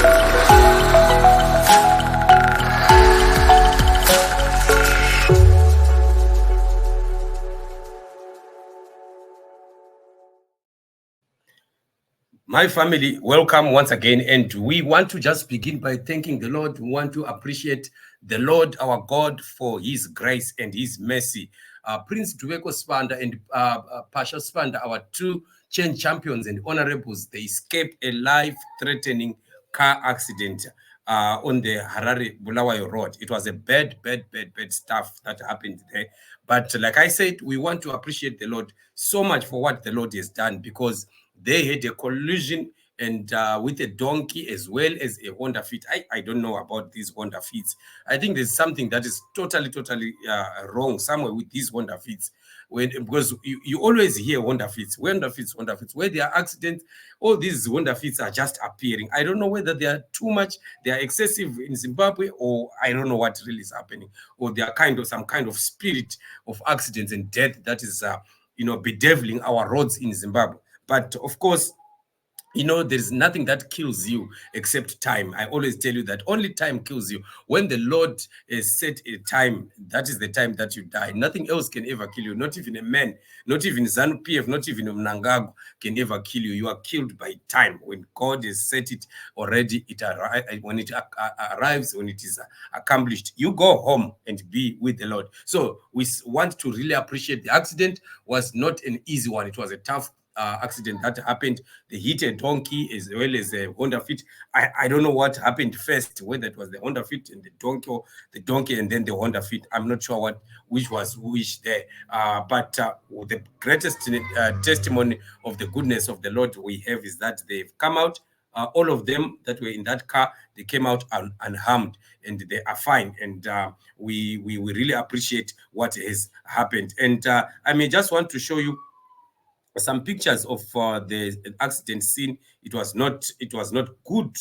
My family, welcome once again, and we want to just begin by thanking the Lord. We want to appreciate the Lord, our God, for his grace and his mercy. Prince Dubeko Sibanda and Pashor Sibanda, our two change champions and honorables, they escaped a life-threatening car accident on the HARARE BULAWAYO road. It was a bad stuff that happened there. But like I said, we want to appreciate the Lord so much for what the Lord has done, because they had a collision and with a donkey as well as a Honda Fit. I don't know about these Honda Fits. I think there's something that is totally wrong somewhere with these Honda Fits. Because you always hear Honda Fits. Where there are accidents, all these Honda Fits are just appearing. I don't know whether they are too much, they are excessive in Zimbabwe, or I don't know what really is happening, or they are some kind of spirit of accidents and death that is bedeviling our roads in Zimbabwe. But of course, there's nothing that kills you except time. I always tell you that only time kills you. When the Lord has set a time, that is the time that you die. Nothing else can ever kill you. Not even a man, not even ZANU-PF, not even Mnangagwa can ever kill you. You are killed by time. When God has set it already, when it arrives, when it is accomplished, you go home and be with the Lord. So we want to really appreciate the accident. Was not an easy one. It was a tough accident that happened. They hit a donkey as well as a Honda Fit. I don't know what happened first, whether it was the Honda Fit and the donkey, or the donkey and then the Honda Fit. I'm not sure which was which there. But the greatest testimony of the goodness of the Lord we have is that they've come out. All of them that were in that car, they came out unharmed, and they are fine. And we really appreciate what has happened. And I may just want to show you some pictures of the accident scene. It was not good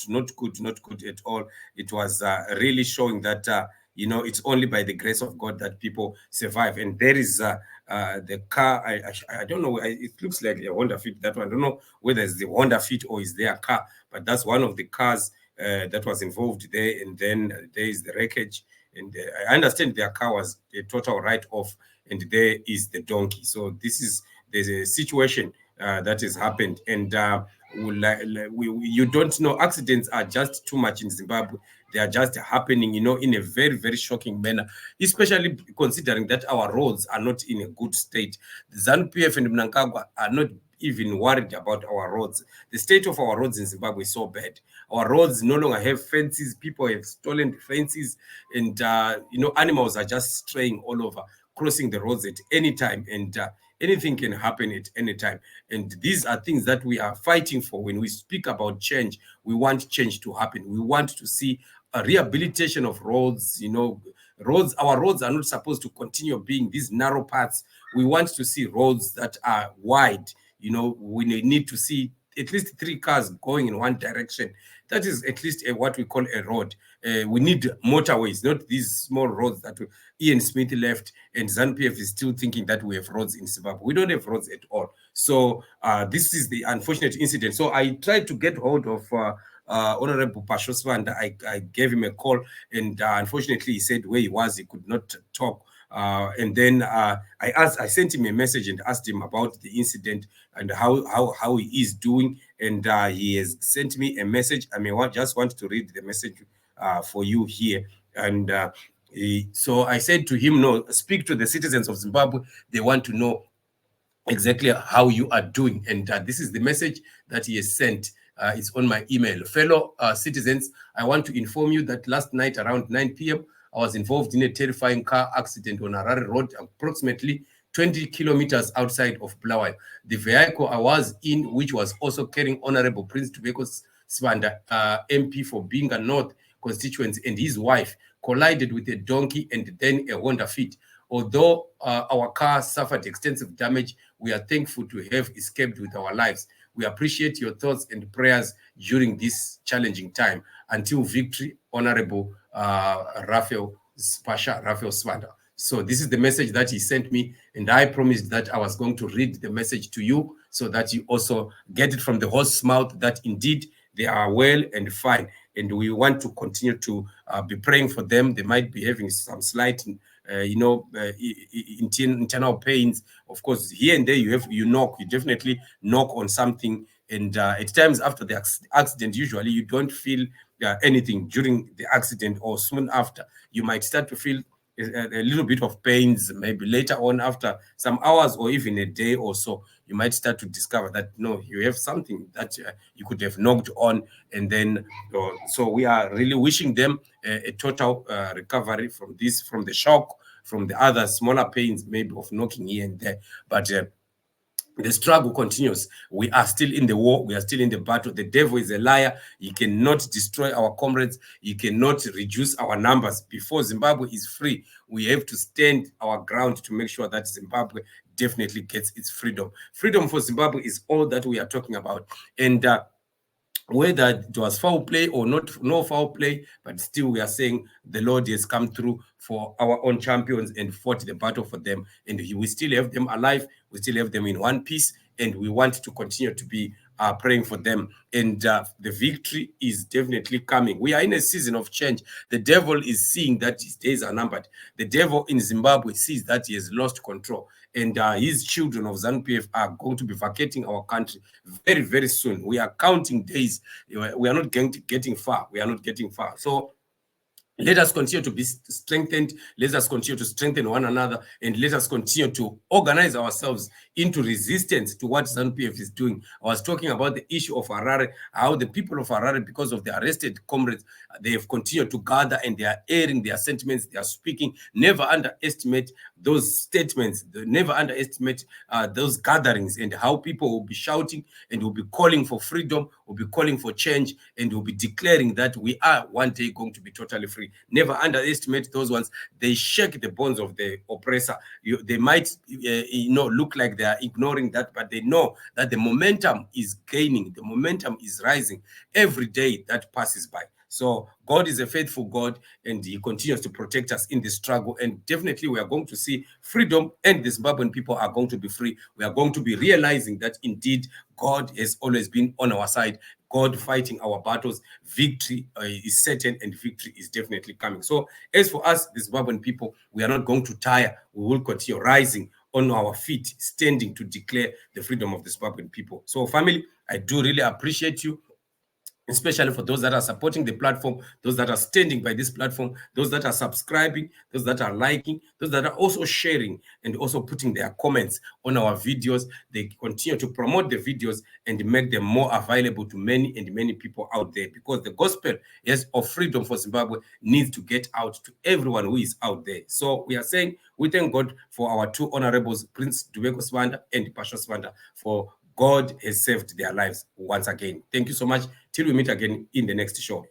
at all. It was really showing that it's only by the grace of God that people survive. And there is the car. I don't know. It looks like a Honda Fit. That one. I don't know whether it's the Honda Fit or is their car, but that's one of the cars that was involved there. And then there is the wreckage. And I understand their car was a total write-off, and there is the donkey. So there's a situation that has happened, and you don't know. Accidents are just too much in Zimbabwe. They are just happening, in a very shocking manner, especially considering that our roads are not in a good state. The ZANU-PF and Mnangagwa are not even worried about our roads. The state of our roads in Zimbabwe is so bad. Our roads no longer have fences. People have stolen the fences, and animals are just straying all over, crossing the roads at any time, and anything can happen at any time. And these are things that we are fighting for. When we speak about change, we want change to happen. We want to see a rehabilitation of roads. Our roads are not supposed to continue being these narrow paths. We want to see roads that are wide. We need to see at least 3 cars going in one direction. That is at least what we call a road. We need motorways, not these small roads that Ian Smith left, and ZANU-PF is still thinking that we have roads in Zimbabwe. We don't have roads at all. So this is the unfortunate incident. So I tried to get hold of Honorable Pashor Sibanda. I gave him a call, and unfortunately he said where he was, he could not talk. And then I sent him a message and asked him about the incident and how he is doing. And he has sent me a message. I may just want to read the message for you here. And so I said to him, no, speak to the citizens of Zimbabwe. They want to know exactly how you are doing. And this is the message that he has sent. It's on my email. Fellow citizens, I want to inform you that last night around 9 p.m., I was involved in a terrifying car accident on HARARE Road, approximately 20 kilometers outside of Bulawayo. The vehicle I was in, which was also carrying Honorable Prince Dubeko Sibanda, MP for Binga North constituency, and his wife, collided with a donkey and then a Honda Fit. Although our car suffered extensive damage, we are thankful to have escaped with our lives. We appreciate your thoughts and prayers during this challenging time. Until victory, Honorable Pashor Sibanda. So this is the message that he sent me, and I promised that I was going to read the message to you so that you also get it from the horse's mouth that indeed they are well and fine. and we want to continue to be praying for them. They might be having some slight internal pains. Of course, here and there you definitely knock on something, and at times after the accident, usually you don't feel anything during the accident or soon after. You might start to feel a little bit of pains, maybe later on after some hours or even a day or so. You might start to discover that no, you have something that you could have knocked on, and then so we are really wishing them a total recovery from this, from the shock, from the other smaller pains maybe of knocking here and there. But the struggle continues. We are still in the war. We are still in the battle. The devil is a liar. He cannot destroy our comrades. He cannot reduce our numbers. Before Zimbabwe is free, we have to stand our ground to make sure that Zimbabwe definitely gets its freedom. Freedom for Zimbabwe is all that we are talking about. And whether it was foul play or not, no foul play, but still we are saying the Lord has come through for our own champions and fought the battle for them. And we still have them alive. We still have them in one piece. And we want to continue to be praying for them. And the victory is definitely coming. We are in a season of change. The devil is seeing that his days are numbered. The devil in Zimbabwe sees that he has lost control. And his children of ZANU-PF are going to be vacating our country very, very soon. We are counting days. We are not getting far. We are not getting far. So let us continue to be strengthened. Let us continue to strengthen one another, and let us continue to organize ourselves into resistance to what ZANU-PF is doing. I was talking about the issue of HARARE, how the people of HARARE, because of the arrested comrades, they have continued to gather and they are airing their sentiments, they are speaking. Never underestimate those statements, never underestimate those gatherings, and how people will be shouting and will be calling for freedom, will be calling for change, and will be declaring that we are one day going to be totally free. Never underestimate those ones. They shake the bones of the oppressor. They might look like they are ignoring that, but they know that the momentum is gaining, the momentum is rising every day that passes by. So God is a faithful God, and he continues to protect us in this struggle. And definitely we are going to see freedom, and the Zimbabwean people are going to be free. We are going to be realizing that indeed God has always been on our side. God fighting our battles. Victory is certain, and victory is definitely coming. So as for us, the Zimbabwean people, we are not going to tire. We will continue rising on our feet, standing to declare the freedom of the Zimbabwean people. So family, I do really appreciate you, especially for those that are supporting the platform, those that are standing by this platform, those that are subscribing, those that are liking, those that are also sharing and also putting their comments on our videos. They continue to promote the videos and make them more available to many and many people out there, because the gospel, yes, of freedom for Zimbabwe needs to get out to everyone who is out there. So we are saying we thank God for our two honorables, Prince Dubeko Sibanda and Pashor Sibanda, for God has saved their lives once again. Thank you so much. Till we meet again in the next show.